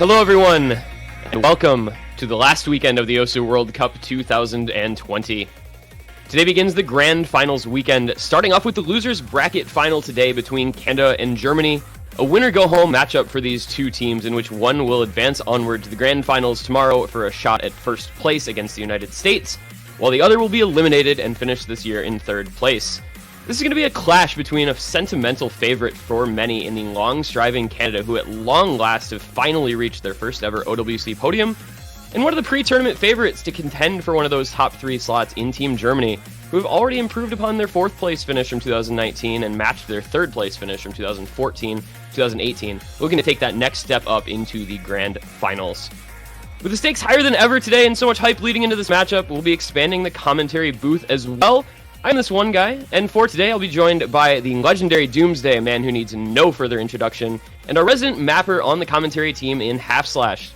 Hello everyone, and welcome to the last weekend of the OSU World Cup 2020. Today begins the Grand Finals weekend, starting off with the losers bracket final today between Canada and Germany. A winner-go-home matchup for these two teams in which one will advance onward to the Grand Finals tomorrow for a shot at first place against the United States, while the other will be eliminated and finish this year in third place. This is going to be a clash between a sentimental favorite for many in the long-striving Canada, who at long last have finally reached their first ever OWC podium, and one of the pre-tournament favorites to contend for one of those top three slots in Team Germany, who have already improved upon their fourth place finish from 2019 and matched their third place finish from 2018, looking to take that next step up into the Grand Finals. With the stakes higher than ever today and so much hype leading into this matchup, we'll be expanding the commentary booth as well. I'm this one guy, and for today I'll be joined by the legendary Doomsday, a man who needs no further introduction, and our resident mapper on the commentary team in Half Slash.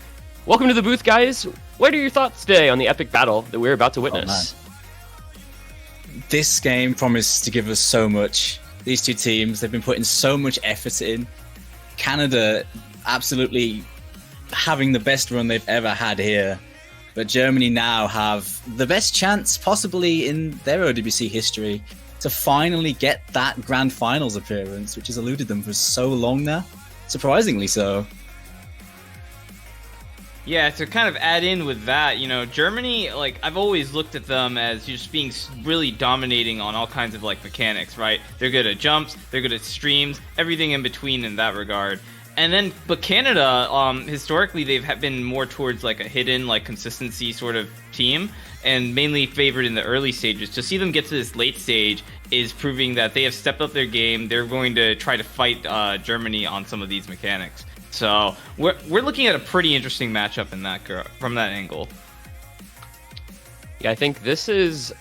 Welcome to the booth, guys. What are your thoughts today on the epic battle that we're about to witness? This game promised to give us so much. These two teams, they've been putting so much effort in. Canada absolutely having the best run they've ever had here. But Germany now have the best chance possibly in their OWC history to finally get that Grand Finals appearance, which has eluded them for so long now. Surprisingly so. Yeah, to kind of add in with that, you know, Germany, like, I've always looked at them as just being really dominating on all kinds of, like, mechanics, right? They're good at jumps, they're good at streams, everything in between in that regard. And then, but Canada, historically, they've been more towards, like, a hidden, like, consistency sort of team, and mainly favored in the early stages. To see them get to this late stage is proving that they have stepped up their game. They're going to try to fight Germany on some of these mechanics. So we're looking at a pretty interesting matchup in that from that angle. Yeah, I think this is,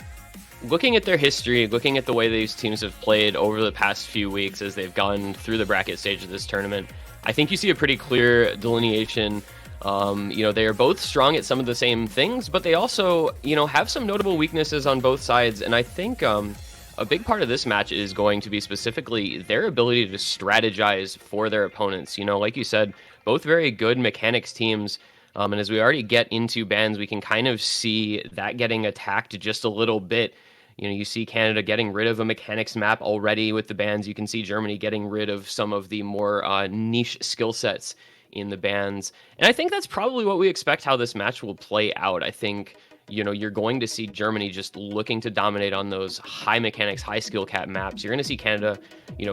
looking at their history, looking at the way these teams have played over the past few weeks as they've gone through the bracket stage of this tournament, I think you see a pretty clear delineation. They are both strong at some of the same things, but they also, have some notable weaknesses on both sides. And I think a big part of this match is going to be specifically their ability to strategize for their opponents. Like you said, both very good mechanics teams. And as we already get into bans, we can kind of see that getting attacked just a little bit. You see Canada getting rid of a mechanics map already with the bans. You can see Germany getting rid of some of the more niche skill sets in the bans. And I think that's probably what we expect how this match will play out. I think, you're going to see Germany just looking to dominate on those high mechanics, high skill cap maps. You're going to see Canada,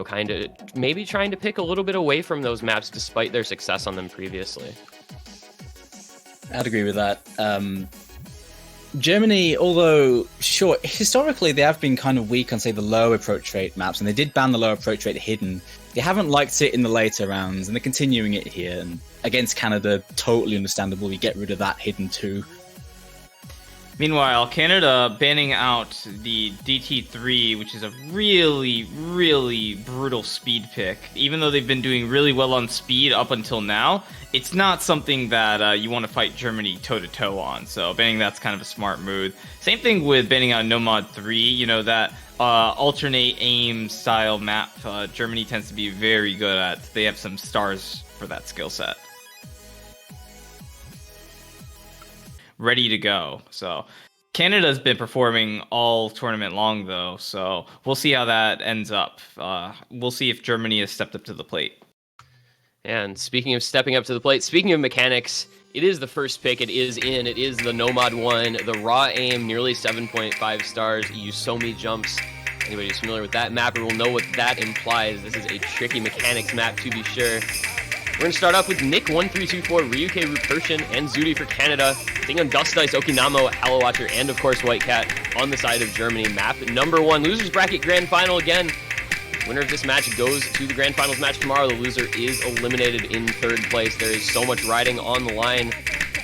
kind of maybe trying to pick a little bit away from those maps despite their success on them previously. I'd agree with that. Germany, although, sure, historically they have been kind of weak on, say, the low approach rate maps, and they did ban the low approach rate hidden. They haven't liked it in the later rounds, and they're continuing it here. And against Canada, totally understandable. You get rid of that hidden too. Meanwhile, Canada banning out the DT3, which is a really, really brutal speed pick. Even though they've been doing really well on speed up until now, it's not something that you want to fight Germany toe-to-toe on. So banning that's kind of a smart move. Same thing with banning out Nomad 3, that alternate aim style map Germany tends to be very good at. They have some stars for that skill set. Ready to go. So Canada's been performing all tournament long, though, so we'll see how that ends up. We'll see if Germany has stepped up to the plate. And speaking of stepping up to the plate, speaking of mechanics, it is the first pick. It is the Nomad 1, the raw aim, nearly 7.5 stars, Yusomi jumps. Anybody who's familiar with that mapper will know what that implies. This is a tricky mechanics map, to be sure. We're going to start off with Nick1324, RyuK, Rupertion, and Zooty for Canada. Taking on Dustice, Okinamo, hallowatcher, and of course YummyinmyTummy on the side of Germany. Map number 1, losers bracket grand final again. Winner of this match goes to the grand finals match tomorrow. The loser is eliminated in third place. There is so much riding on the line,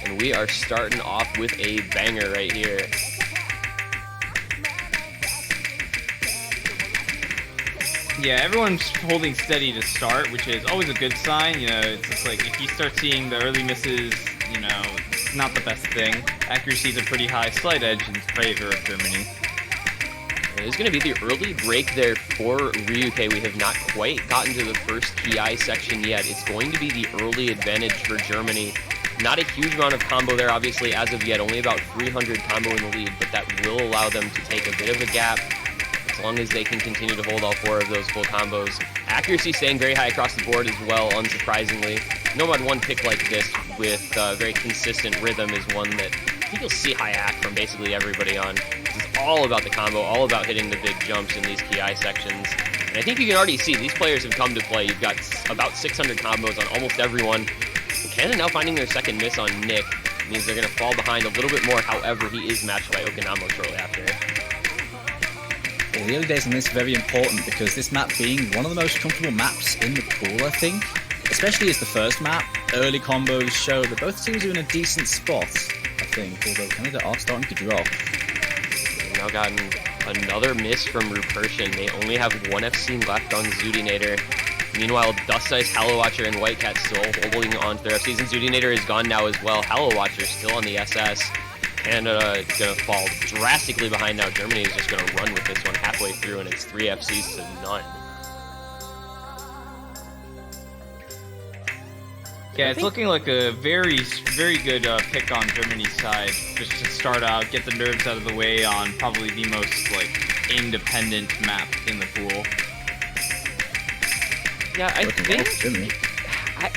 and we are starting off with a banger right here. Yeah, everyone's holding steady to start, which is always a good sign. It's just like if you start seeing the early misses, it's not the best thing. Accuracy is a pretty high, slight edge in favor of Germany. It is going to be the early break there for RyuK. We have not quite gotten to the first PI section yet. It's going to be the early advantage for Germany. Not a huge amount of combo there, obviously, as of yet. Only about 300 combo in the lead, but that will allow them to take a bit of a gap as long as they can continue to hold all 4 of those full combos. Accuracy staying very high across the board as well, unsurprisingly. Nomad 1 pick like this with very consistent rhythm is one that I think you'll see high act from basically everybody on. This is all about the combo, all about hitting the big jumps in these PI sections. And I think you can already see these players have come to play. You've got about 600 combos on almost everyone. And Canada now finding their second miss on Nick means they're going to fall behind a little bit more. However, he is matched by Okinamo shortly after. Yeah, the early days on this are very important because this map being one of the most comfortable maps in the pool, I think. Especially as the first map, early combos show that both teams are in a decent spot, I think, although Canada are starting to drop. They've now gotten another miss from Rupertion. They only have 1 FC left on xootynator. Meanwhile, Dustice, hallowatcher, and YummyinmyTummy still holding on to their FCs, and xootynator is gone now as well. hallowatcher still on the SS. Canada is going to fall drastically behind now. Germany is just going to run with this one halfway through, and it's 3 FCs to none. Yeah, it's looking like a very, very good pick on Germany's side. Just to start out, get the nerves out of the way on probably the most independent map in the pool. Yeah, I think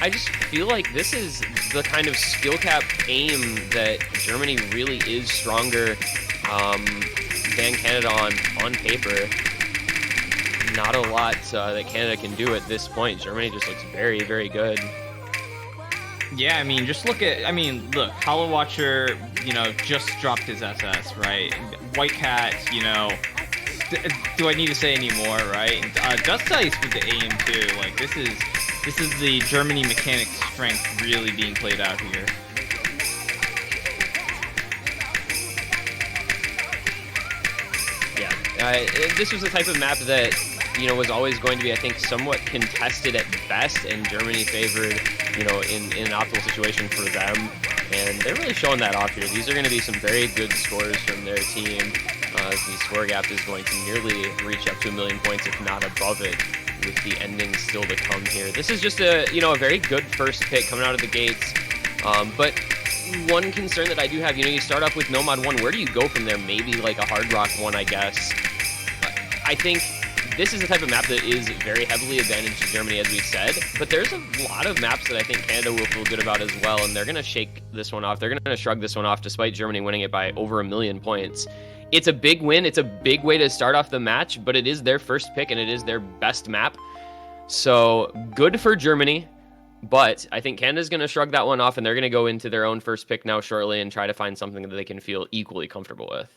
I just feel like this is the kind of skill cap aim that Germany really is stronger than Canada on paper. Not a lot that Canada can do at this point. Germany just looks very, very good. Yeah, I mean, just look, hallowatcher, just dropped his SS, right? WhiteCat, do I need to say any more, right? Dustice with the aim too. Like this is the Germany mechanics strength really being played out here. Yeah, this was the type of map that was always going to be, I think, somewhat contested at best, and Germany favored, in an optimal situation for them. And they're really showing that off here. These are going to be some very good scores from their team. The score gap is going to nearly reach up to 1 million points, if not above it, with the ending still to come here. This is just a very good first pick coming out of the gates. But one concern that I do have, you start off with Nomad 1. Where do you go from there? Maybe like a Hard Rock 1, I guess. I think this is the type of map that is very heavily advantaged to Germany, as we said, but there's a lot of maps that I think Canada will feel good about as well, and they're going to shake this one off. They're going to shrug this one off, despite Germany winning it by over 1 million points. It's a big win. It's a big way to start off the match, but it is their first pick, and it is their best map. So, good for Germany, but I think Canada's going to shrug that one off, and they're going to go into their own first pick now shortly and try to find something that they can feel equally comfortable with.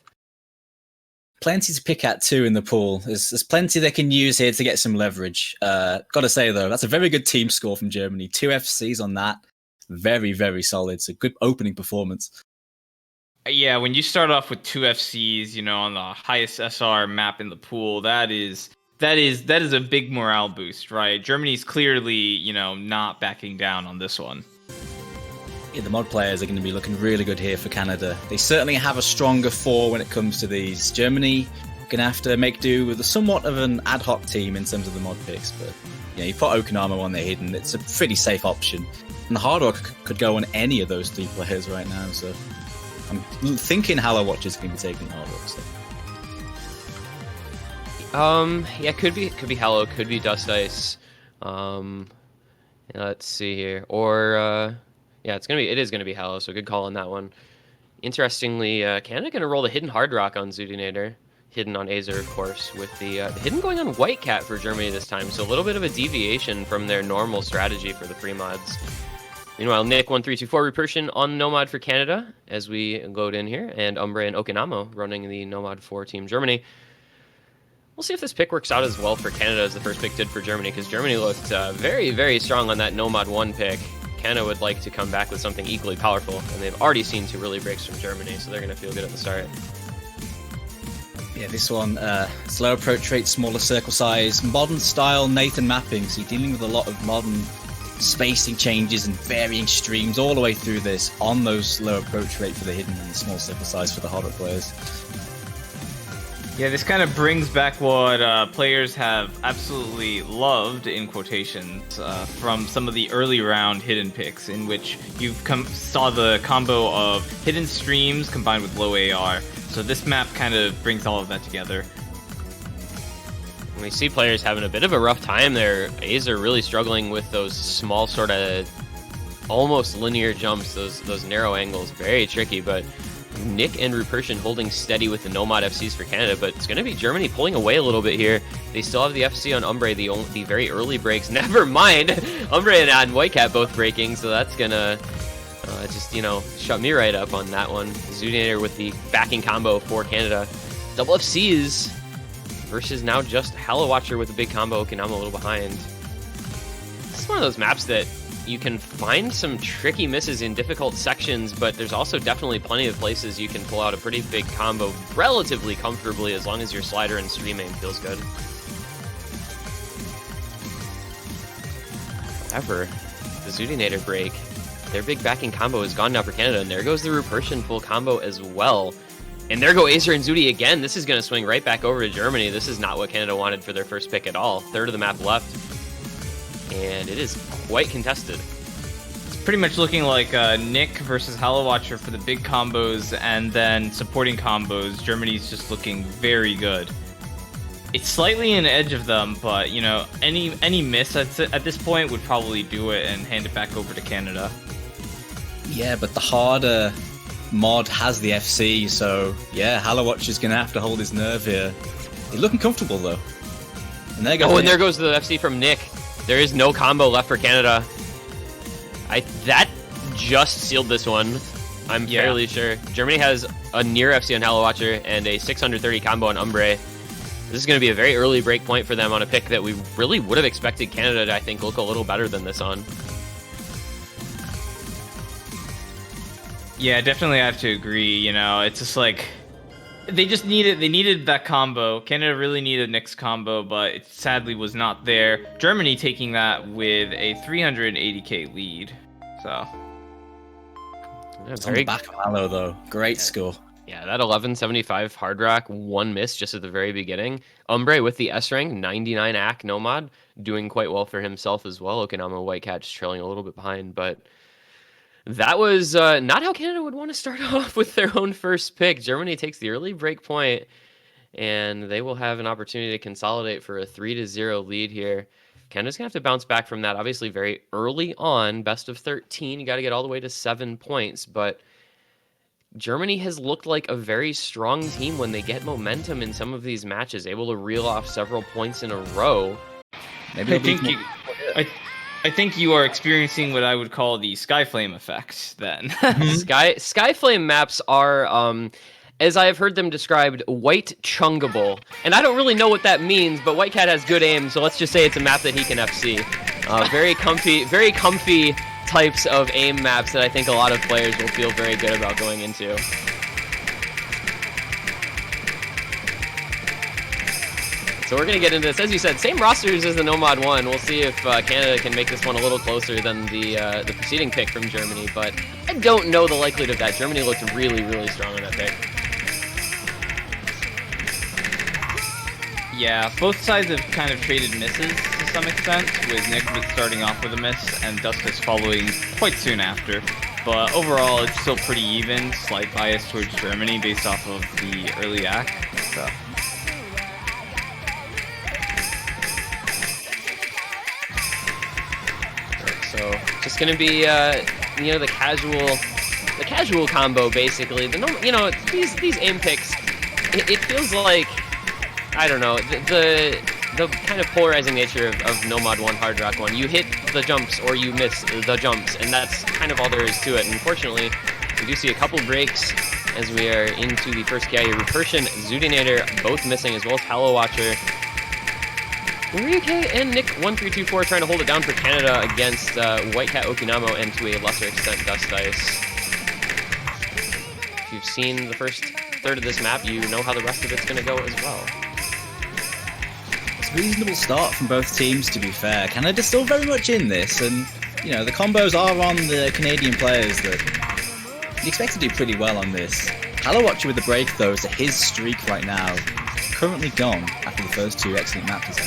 Plenty to pick at too in the pool. There's plenty they can use here to get some leverage. Gotta say though, that's a very good team score from Germany. 2 FCs on that. Very, very solid. It's a good opening performance. Yeah, when you start off with 2 FCs, on the highest SR map in the pool, that is a big morale boost, right? Germany's clearly, not backing down on this one. Yeah, the mod players are going to be looking really good here for Canada. They certainly have a stronger 4 when it comes to these. Germany going to have to make do with somewhat of an ad hoc team in terms of the mod picks, but you put Okinamo on their hidden, it's a pretty safe option. And the Hard Rock could go on any of those 3 players right now, so I'm thinking hallowatcher's going to be taking Hard Rock. So. Yeah, could be Hallow, could be Dustice. Let's see here, or yeah, it is gonna be Hallow, so good call on that one. Interestingly, Canada gonna roll the hidden Hard Rock on xootynator, hidden on Azer, of course, with the hidden going on WhiteCat for Germany this time, so a little bit of a deviation from their normal strategy for the pre-mods. Meanwhile, Nick 1324 Rupertion on Nomad for Canada as we load in here, and Umbre and Okinamo running the Nomad 4 Team Germany. We'll see if this pick works out as well for Canada as the first pick did for Germany, because Germany looked very, very strong on that Nomad 1 pick. Canada would like to come back with something equally powerful, and they've already seen 2 early breaks from Germany, so they're going to feel good at the start. Yeah, this one, slow approach rate, smaller circle size, modern style Nathan mapping, so you're dealing with a lot of modern spacing changes and varying streams all the way through this on those low approach rate for the hidden and the small circle size for the harder players. Yeah, this kind of brings back what players have absolutely loved, in quotations, from some of the early round hidden picks, in which you saw the combo of hidden streams combined with low AR. So this map kind of brings all of that together. We see players having a bit of a rough time there. Azer really struggling with those small sort of almost linear jumps, those narrow angles. Very tricky, but Nick and Rupertion holding steady with the Nomad FCs for Canada, but it's going to be Germany pulling away a little bit here. They still have the FC on Umbre, the very early breaks. Never mind, Umbre and YummyinmyTummy both breaking, so that's going to just, shut me right up on that one. xootynator with the backing combo for Canada. Double FCs versus now just hallowatcher with a big combo, okinamo a little behind. This is one of those maps that you can find some tricky misses in difficult sections, but there's also definitely plenty of places you can pull out a pretty big combo relatively comfortably as long as your slider and stream aim feels good. However, the xootynator break, their big backing combo is gone now for Canada, and there goes the Rupertion full combo as well. And there go Azer and Zooty again. This is going to swing right back over to Germany. This is not what Canada wanted for their first pick at all. Third of the map left. And it is quite contested. It's pretty much looking like Nick versus hallowatcher for the big combos, and then supporting combos. Germany's just looking very good. It's slightly an edge of them, but any miss at this point would probably do it and hand it back over to Canada. Yeah, but the harder mod has the FC, so yeah, hallowatcher's gonna have to hold his nerve here. He's looking comfortable though. And there goes. Oh, and there goes the FC from Nick. There is no combo left for Canada. That just sealed this one. I'm fairly sure. Germany has a near FC on hallowatcher and a 630 combo on Umbre. This is going to be a very early break point for them on a pick that we really would have expected Canada to, I think, look a little better than this on. Yeah, definitely I have to agree. It's just like they needed that combo. Canada really needed Nick's combo, but it sadly was not there. Germany taking that with a 380k lead. So it's on the back of Hallow though. Great score. Yeah, that 1175 hard rock, one miss just at the very beginning. Umbre with the S rank, 99 AC Nomad, doing quite well for himself as well. Okinamo WhiteCat just trailing a little bit behind, but that was not how Canada would want to start off with their own first pick. Germany takes the early break point, and they will have an opportunity to consolidate for a 3-0 lead here. Canada's going to have to bounce back from that, obviously very early on. Best of 13, you got to get all the way to 7 points, but Germany has looked like a very strong team when they get momentum in some of these matches, able to reel off several points in a row. Maybe I think you are experiencing what I would call the Skyflame effect, then. Skyflame maps are, as I have heard them described, white chungable. And I don't really know what that means, but WhiteCat has good aim, so let's just say it's a map that he can FC. Very comfy types of aim maps that I think a lot of players will feel very good about going into. So we're going to get into this. As you said, same rosters as the Nomad one. We'll see if Canada can make this one a little closer than the preceding pick from Germany, but I don't know the likelihood of that. Germany looked really, really strong on that pick. Yeah, both sides have kind of traded misses to some extent, with Nick starting off with a miss and Dustice following quite soon after. But overall, it's still pretty even, slight bias towards Germany based off of the early act. So. So just gonna be the casual combo basically. These aim picks, it feels like, I don't know, the kind of polarizing nature of Nomad 1, Hard Rock 1. You hit the jumps or you miss the jumps, and that's kind of all there is to it. And unfortunately, we do see a couple breaks as we are into the first KI. Rupertion, xootynator both missing, as well as hallowatcher. RyuK and Nick 1324 trying to hold it down for Canada against WhiteCat, okinamo, and to a lesser extent Dustice. If you've seen the first third of this map, you know how the rest of it's going to go as well. It's a reasonable start from both teams, to be fair. Canada's still very much in this, and the combos are on the Canadian players that you expect to do pretty well on this. hallowatcher with the break, though, is his streak right now. currently gone after the first two excellent maps.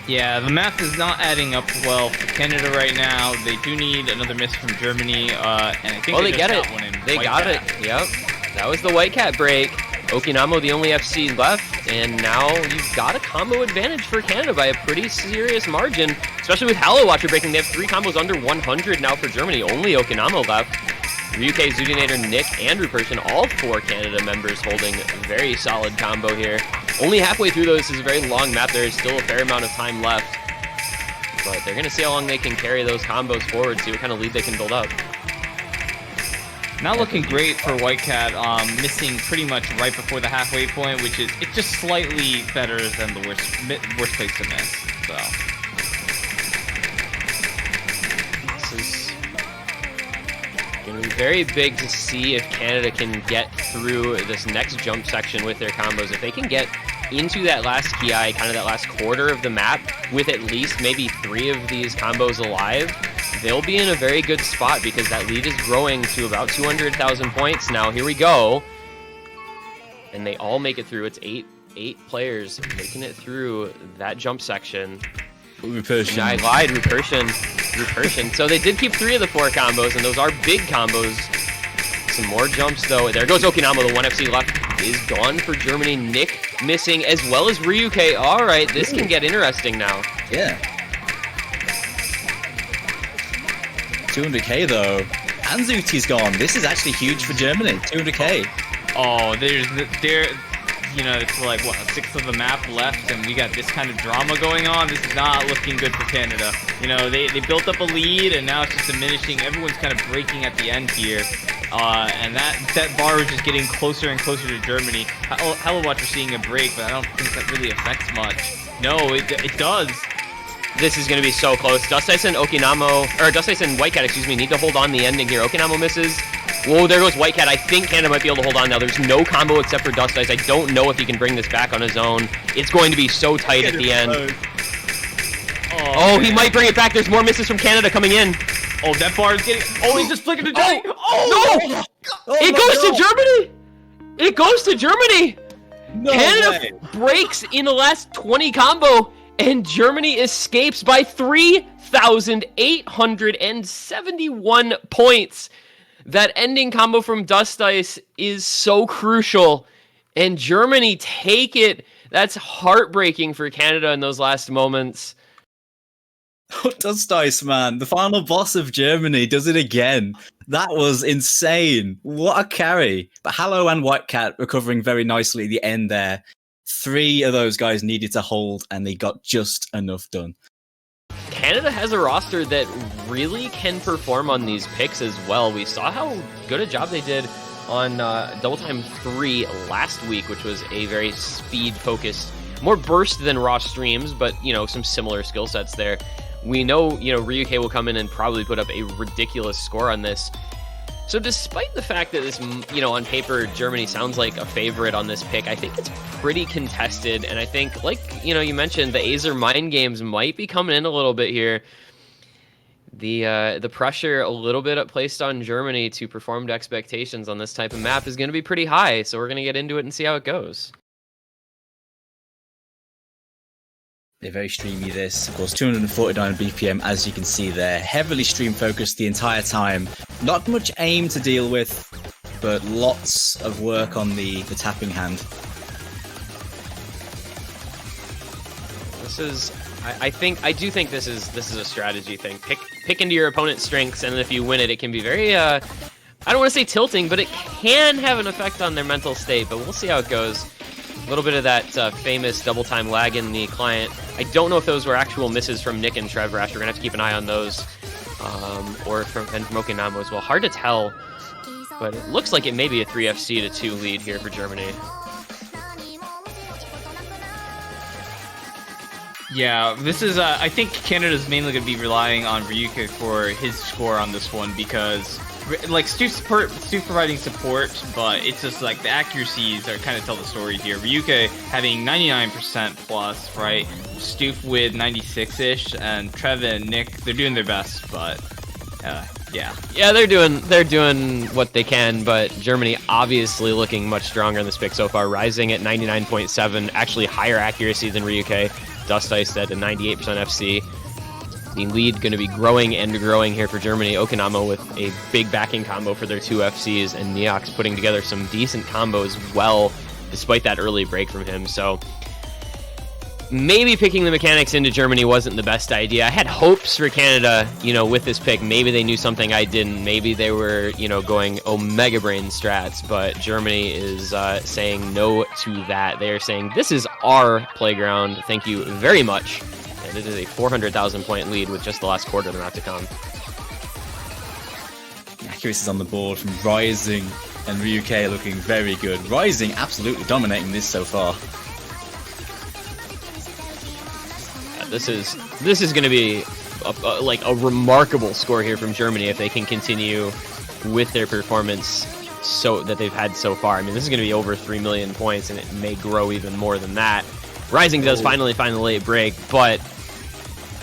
Yeah, the math is not adding up well for Canada right now. They do need another miss from Germany, and I think they get it. They got it. Yep. That was the WhiteCat break. Okinamo, the only FC left, and now you've got a combo advantage for Canada by a pretty serious margin, especially with hallowatcher breaking. They have 3 combos under 100 now for Germany. Only Okinamo left. RyuK, xootynator, Nick, and Rupertion, all 4 Canada members holding a very solid combo here. Only halfway through though, this is a very long map. There is still a fair amount of time left. But they're going to see how long they can carry those combos forward, see what kind of lead they can build up. Not looking great for WhiteCat, missing pretty much right before the halfway point, which is it's just slightly better than the worst place to miss. So this is going to be very big to see if Canada can get through this next jump section with their combos. If they can get into that last ki, kind of that last quarter of the map, with at least maybe 3 of these combos alive, they'll be in a very good spot because that lead is growing to about 200,000 points now. Here we go. And they all make it through. It's eight players making it through that jump section. Rupertion. I lied, Rupertion. So they did keep 3 of the 4 combos, and those are big combos. Some more jumps, though. There goes Okinamo. The 1 FC left is gone for Germany. Nick missing, as well as RyuK. All right, this can get interesting now. Yeah. 200k though, and Zooty's gone. This is actually huge for Germany. 200k. Oh, you know, it's like what, 1/6 of the map left, and we got this kind of drama going on. This is not looking good for Canada. You know, they built up a lead, and now it's just diminishing. Everyone's kind of breaking at the end here, and that bar is just getting closer and closer to Germany. hallowatcher seeing a break, but I don't think that really affects much. No, it does. This is going to be so close. Dustice and WhiteCat, excuse me, need to hold on the ending here. Okinamo misses. Whoa, there goes WhiteCat. I think Canada might be able to hold on now. There's no combo except for Dustice. I don't know if he can bring this back on his own. It's going to be so tight at the end. Oh, he might bring it back. There's more misses from Canada coming in. Oh, that bar is getting... Oh, he's just flicking to Germany. No! It goes to Germany! It goes to Germany! No Canada breaks in the last 20 combo, and Germany escapes by 3,871 points. That ending combo from Dustice is so crucial, and Germany take it. That's heartbreaking for Canada in those last moments. Oh, Dustice, man. The final boss of Germany does it again. That was insane. What a carry. But Hallow and WhiteCat recovering very nicely at the end there. 3 of those guys needed to hold, and they got just enough done. Canada has a roster that really can perform on these picks as well. We saw how good a job they did on Double Time 3 last week, which was a very speed-focused, more burst than raw streams, but, you know, some similar skill sets there. We know, you know, RyuK will come in and probably put up a ridiculous score on this. So despite the fact that this, you know, on paper, Germany sounds like a favorite on this pick, I think it's pretty contested. And I think, like, you know, you mentioned, the Azer mind games might be coming in a little bit here. The pressure a little bit placed on Germany to perform to expectations on this type of map is going to be pretty high. So we're going to get into it and see how it goes. They're very streamy, this. Of course, 249 BPM, as you can see there. Heavily stream focused the entire time. Not much aim to deal with, but lots of work on the tapping hand. This is, I do think this is a strategy thing. Pick into your opponent's strengths, and if you win it, it can be very, I don't want to say tilting, but it can have an effect on their mental state, but we'll see how it goes. A little bit of that famous double time lag in the client. I don't know if those were actual misses from Nick and trevrasher. We're going to have to keep an eye on those. Or from Okinamo as well. Hard to tell, but it looks like it may be a 3FC to 2 lead here for Germany. Yeah, this is, I think Canada's mainly going to be relying on RyuK for his score on this one because, like, Stoof providing support, but it's just like the accuracies are kind of tell the story here. RyuK having 99% plus, right? Stoof with 96-ish, and Trev and Nick, they're doing their best, but Yeah, they're doing what they can, but Germany obviously looking much stronger in this pick so far. Risiing at 99.7, actually higher accuracy than RyuK. Dustice at a 98% FC. The lead going to be growing and growing here for Germany. Okinamo with a big backing combo for their 2 FCs, and Neox putting together some decent combos well, despite that early break from him. So maybe picking the mechanics into Germany wasn't the best idea. I had hopes for Canada, with this pick. Maybe they knew something I didn't. Maybe they were, going Omega Brain strats, but Germany is saying no to that. They are saying, this is our playground. Thank you very much. And it is a 400,000 point lead with just the last quarter of the map to come. Accuracy's on the board from Risiing and RyuK looking very good. Risiing absolutely dominating this so far. This is going to be a remarkable score here from Germany if they can continue with their performance that they've had so far. I mean, this is going to be over 3 million points, and it may grow even more than that. Risiing does finally find the late break, but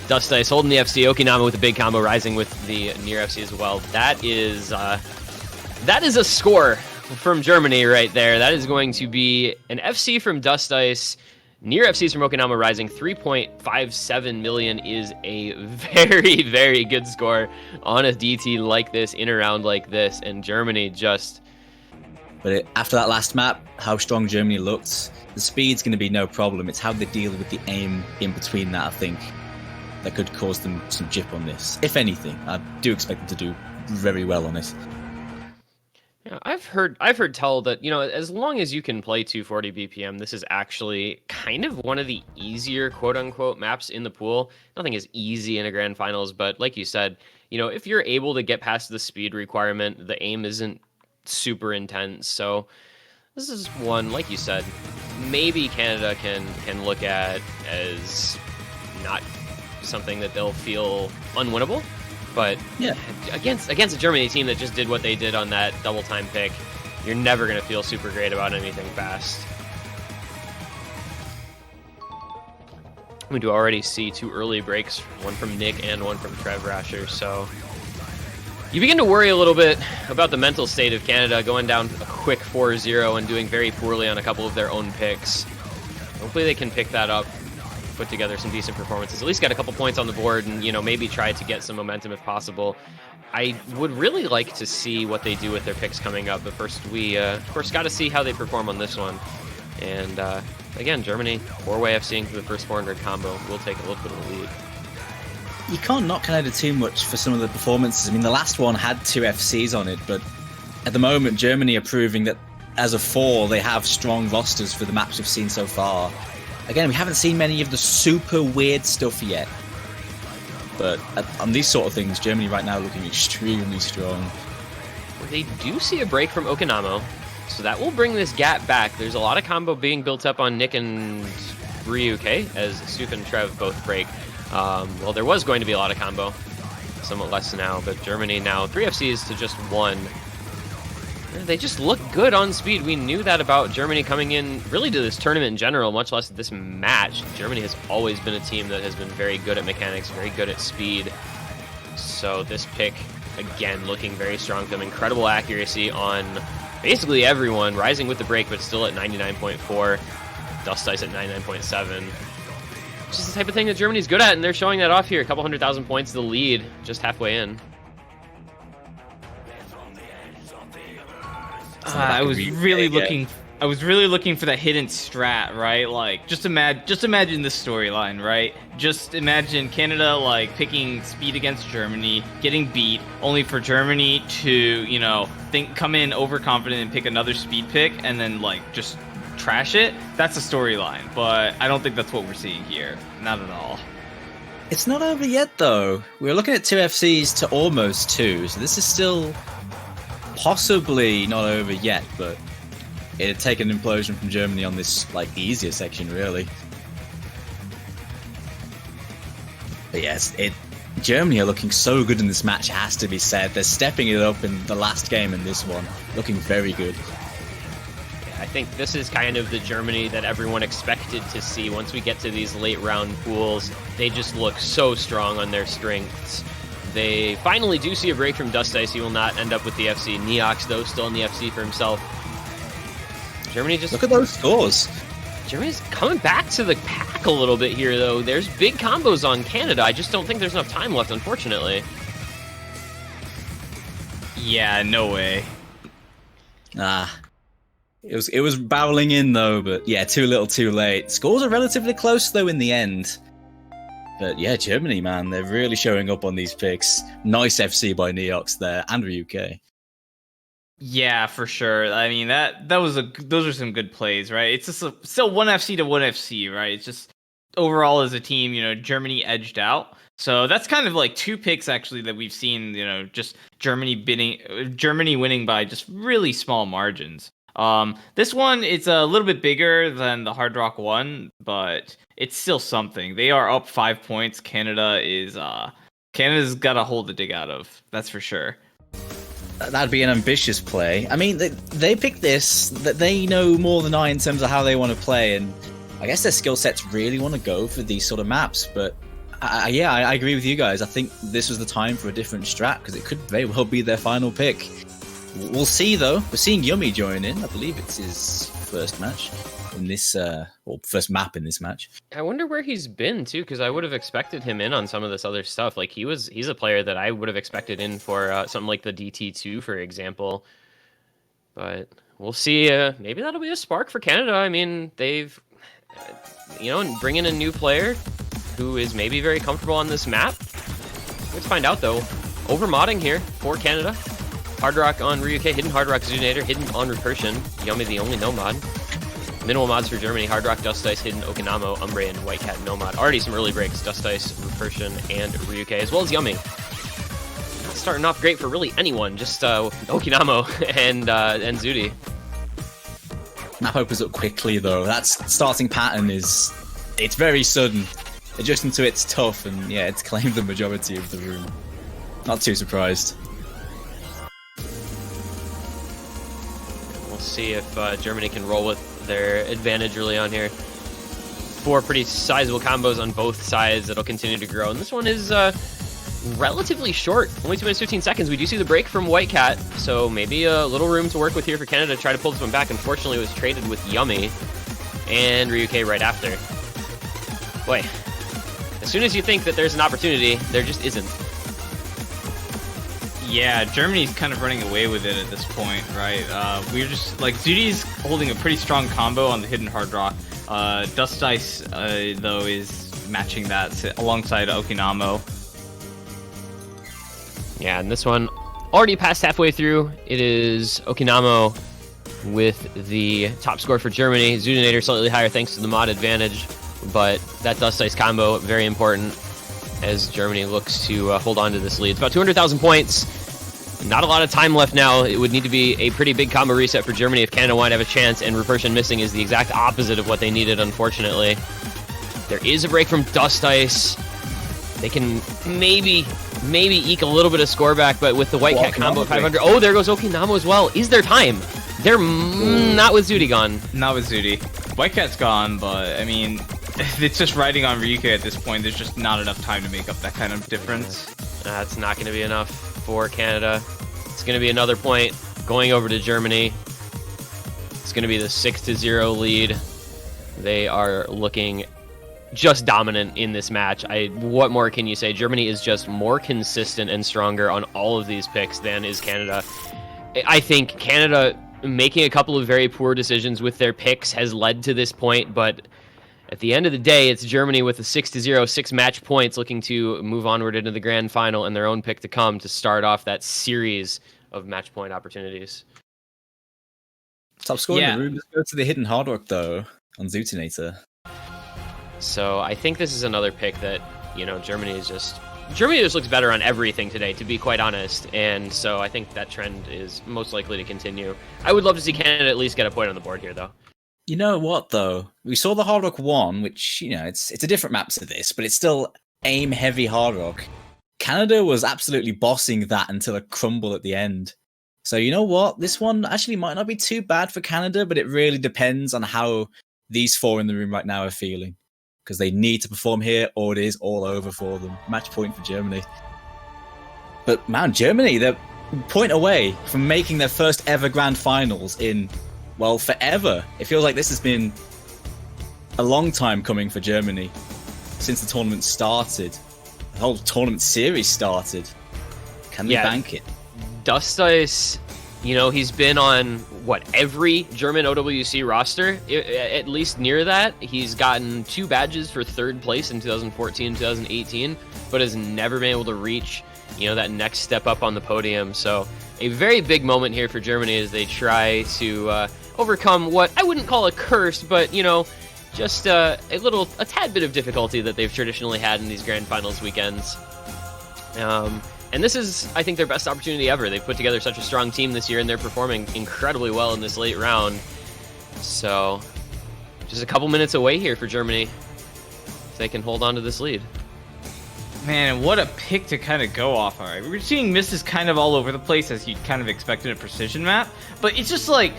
Dustice holding the FC, Okinamo with the big combo, Risiing with the near FC as well. That is a score from Germany right there. That is going to be an FC from Dustice. Near FCs from Okinamo Risiing. 3.57 million is a very, very good score on a DT like this, in a round like this, and Germany just... But after that last map, how strong Germany looked, the speed's going to be no problem. It's how they deal with the aim in between that, I think, that could cause them some jip on this. If anything, I do expect them to do very well on this. Yeah, I've heard tell that, as long as you can play 240 BPM, this is actually kind of one of the easier quote-unquote maps in the pool. Nothing is easy in a grand finals, but like you said, if you're able to get past the speed requirement, the aim isn't super intense. So this is one, like you said, maybe Canada can look at as not something that they'll feel unwinnable. But yeah, against a Germany team that just did what they did on that double time pick, you're never going to feel super great about anything fast. We do already see 2 early breaks, one from Nick and one from trevrasher, so you begin to worry a little bit about the mental state of Canada, going down a quick 4-0 and doing very poorly on a couple of their own picks. Hopefully they can pick that up, put together some decent performances, at least get a couple points on the board, and maybe try to get some momentum if possible. I would really like to see what they do with their picks coming up, but first we of course got to see how they perform on this one. And again, Germany 4-way FCing for the first 400 combo will take a little bit of a lead. You can't knock Canada too much for some of the performances. I mean, the last one had 2 FCs on it, but at the moment Germany are proving that as a 4 they have strong rosters for the maps we've seen so far. Again, we haven't seen many of the super weird stuff yet. But on these sort of things, Germany right now looking extremely strong. They do see a break from Okinamo, so that will bring this gap back. There's a lot of combo being built up on Nick and RyuK, as Stoof and Trev both break. Well, there was going to be a lot of combo. Somewhat less now, but Germany now 3 FCs to just 1. They just look good on speed. We knew that about Germany coming in really to this tournament in general, much less this match. Germany has always been a team that has been very good at mechanics, very good at speed. So this pick, again, looking very strong for them. Incredible accuracy on basically everyone. Risiing with the break, but still at 99.4. Dustice at 99.7. Which is the type of thing that Germany's good at, and they're showing that off here. A couple 100,000 points to the lead, just halfway in. I was really looking for that hidden strat, right? Like, just imagine this storyline, right? Just imagine Canada like picking speed against Germany, getting beat, only for Germany to, come in overconfident and pick another speed pick, and then like just trash it. That's a storyline, but I don't think that's what we're seeing here. Not at all. It's not over yet, though. We're looking at 2 FCs to almost 2, so this is still possibly not over yet, but it'd take an implosion from Germany on this easier section, really. But yes, Germany are looking so good in this match, it has to be said. They're stepping it up in the last game and this one, looking very good. I think this is kind of the Germany that everyone expected to see. Once we get to these late round pools, they just look so strong on their strengths. They finally do see a break from Dustice. He will not end up with the FC. Neox, though, still in the FC for himself. Germany just... Look at those scores. Germany's coming back to the pack a little bit here, though. There's big combos on Canada. I just don't think there's enough time left, unfortunately. Yeah, no way. It was barreling in, though, but yeah, too little too late. Scores are relatively close, though, in the end. But yeah, Germany, man, they're really showing up on these picks. Nice FC by Neox there, and RyuK. Yeah, for sure. I mean, those are some good plays, right? It's just still 1FC to 1FC, right? It's just overall as a team, Germany edged out. So that's kind of like 2 picks actually that we've seen, just Germany winning by just really small margins. This one, it's a little bit bigger than the Hard Rock one, but it's still something. They are up 5 points. Canada's got a hole to dig out of. That's for sure. That'd be an ambitious play. I mean, they picked this, that they know more than I in terms of how they want to play, and I guess their skill sets really want to go for these sort of maps, but I agree with you guys. I think this was the time for a different strat, because it could very well be their final pick. We'll see, though. We're seeing Yummy join in. I believe it's his first match in this, first map in this match. I wonder where he's been, too, because I would have expected him in on some of this other stuff. Like, he's a player that I would have expected in for something like the DT2, for example. But we'll see. Maybe that'll be a spark for Canada. I mean, they've, bring in a new player who is maybe very comfortable on this map. Let's find out, though. Over-modding here for Canada. Hard Rock on RyuK, hidden Hard Rock xootynator, hidden on Rupertion. Yummy, the only no mod. Minimal mods for Germany, Hard Rock, Dustice, hidden okinamo, Umbre, and YummyinmyTummy no mod. Already some early breaks, Dustice, Rupertion, and RyuK, as well as Yummy. Not starting off great for really anyone, just okinamo and Zooty. Map opens up quickly, though. That starting pattern it's very sudden. Adjusting to it's tough, and yeah, it's claimed the majority of the room. Not too surprised. See if Germany can roll with their advantage early on here. 4 pretty sizable combos on both sides that'll continue to grow. And this one is relatively short. Only 2 minutes, 15 seconds. We do see the break from WhiteCat, so maybe a little room to work with here for Canada to try to pull this one back. Unfortunately, it was traded with Yummy and RyuK right after. Boy, as soon as you think that there's an opportunity, there just isn't. Yeah, Germany's kind of running away with it at this point, right? We're just, like, Zooty's holding a pretty strong combo on the hidden Hard Rock. Dustice, though, is matching that alongside okinamo. Yeah, and this one already passed halfway through. It is okinamo with the top score for Germany. xootynator slightly higher thanks to the mod advantage, but that Dustice combo, very important as Germany looks to hold on to this lead. It's about 200,000 points. Not a lot of time left now. It would need to be a pretty big combo reset for Germany if Canada wanted to have a chance, and Rupertion missing is the exact opposite of what they needed, unfortunately. There is a break from Dustice. They can maybe eke a little bit of score back, but with the YummyinmyTummy combo at 500... Oh, there goes okinamo as well. Is there time? They're not with Zooty gone. Not with Zooty. YummyinmyTummy's gone, but, I mean, it's just riding on RyuK at this point. There's just not enough time to make up that kind of difference. That's not going to be enough for Canada. It's going to be another point going over to Germany. It's going to be the 6-0 lead. They are looking just dominant in this match. What more can you say? Germany is just more consistent and stronger on all of these picks than is Canada. I think Canada making a couple of very poor decisions with their picks has led to this point, but at the end of the day, it's Germany with a 6-0, 6 match points, looking to move onward into the grand final and their own pick to come to start off that series of match point opportunities. Top score in the room. Let's go to the hidden Hard Rock, though, on xootynator. So I think this is another pick that, Germany just looks better on everything today, to be quite honest. And so I think that trend is most likely to continue. I would love to see Canada at least get a point on the board here, though. You know what, though? We saw the Hard Rock 1, which, it's a different map to this, but it's still aim-heavy Hard Rock. Canada was absolutely bossing that until a crumble at the end. So you know what? This one actually might not be too bad for Canada, but it really depends on how these 4 in the room right now are feeling. Because they need to perform here, or it is all over for them. Match point for Germany. But man, Germany, they're a point away from making their first ever grand finals in, well, forever. It feels like this has been a long time coming for Germany since the tournament started. The whole tournament series started. Can they bank it? Dustice, you know, he's been on, what, every German OWC roster? At least near that. He's gotten 2 badges for 3rd place in 2014 and 2018, but has never been able to reach, you know, that next step up on the podium. So a very big moment here for Germany as they try to overcome what I wouldn't call a curse, but, you know, just a tad bit of difficulty that they've traditionally had in these grand finals weekends. And this is, I think, their best opportunity ever. They've put together such a strong team this year, and they're performing incredibly well in this late round. So, just a couple minutes away here for Germany if they can hold on to this lead. Man, what a pick to kind of go off. All right, we're seeing misses kind of all over the place as you kind of expected a precision map, but it's just like,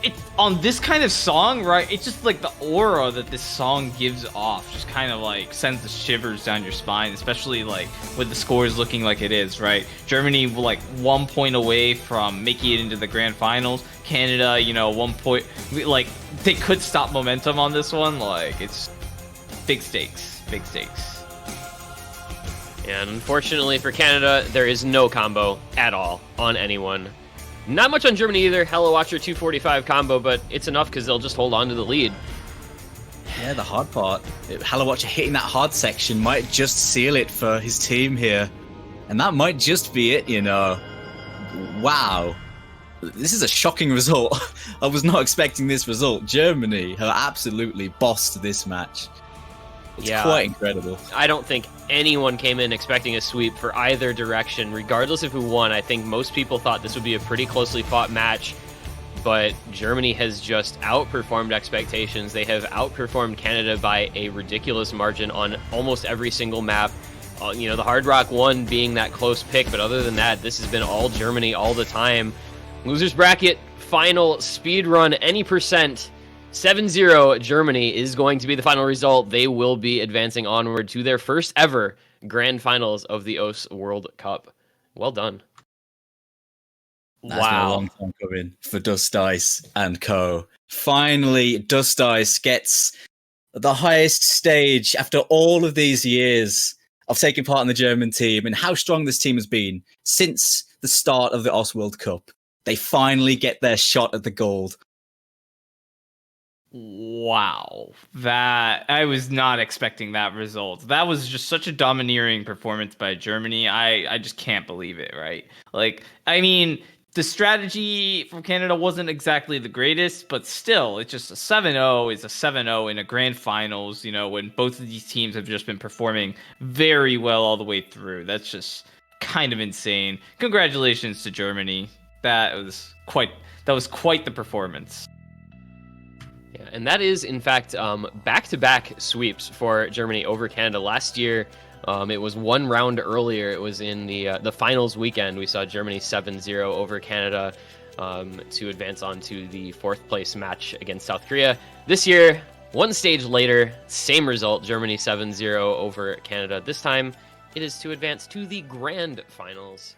it's on this kind of song, right? It's just like the aura that this song gives off just kind of like sends the shivers down your spine, especially like with the scores looking like it is, right? Germany like 1 point away from making it into the grand finals. Canada, you know, 1 point, like they could stop momentum on this one. Like it's big stakes, big stakes. And unfortunately for Canada, there is no combo at all on anyone. Not much on Germany either. hallowatcher 245 combo, but it's enough because they'll just hold on to the lead. Yeah, the hard part. hallowatcher hitting that hard section might just seal it for his team here. And that might just be it, you know. Wow. This is a shocking result. I was not expecting this result. Germany have absolutely bossed this match. It's quite incredible. I don't think anyone came in expecting a sweep for either direction, regardless of who won. I think most people thought this would be a pretty closely fought match, but Germany has just outperformed expectations. They have outperformed Canada by a ridiculous margin on almost every single map. You know, the Hard Rock one being that close pick, but other than that, this has been all Germany all the time. Losers bracket, final speed run, any percent. 7-0 Germany is going to be the final result. They will be advancing onward to their first ever grand finals of the OS World Cup. Well done. That's been a long time coming for Dustice and co. Finally, Dustice gets the highest stage after all of these years of taking part in the German team and how strong this team has been since the start of the OS World Cup. They finally get their shot at the gold. Wow, that I was not expecting that result. That was just such a domineering performance by Germany. I just can't believe it, right? Like, I mean, the strategy from Canada wasn't exactly the greatest, but still, it's just a 7-0 is a 7-0 in a grand finals, you know, when both of these teams have just been performing very well all the way through. That's just kind of insane. Congratulations to Germany. That was quite the performance. Yeah, and that is, in fact, back-to-back sweeps for Germany over Canada. Last year, it was 1 round earlier. It was in the finals weekend. We saw Germany 7-0 over Canada to advance on to the 4th place match against South Korea. This year, 1 stage later, same result, Germany 7-0 over Canada. This time, it is to advance to the grand finals.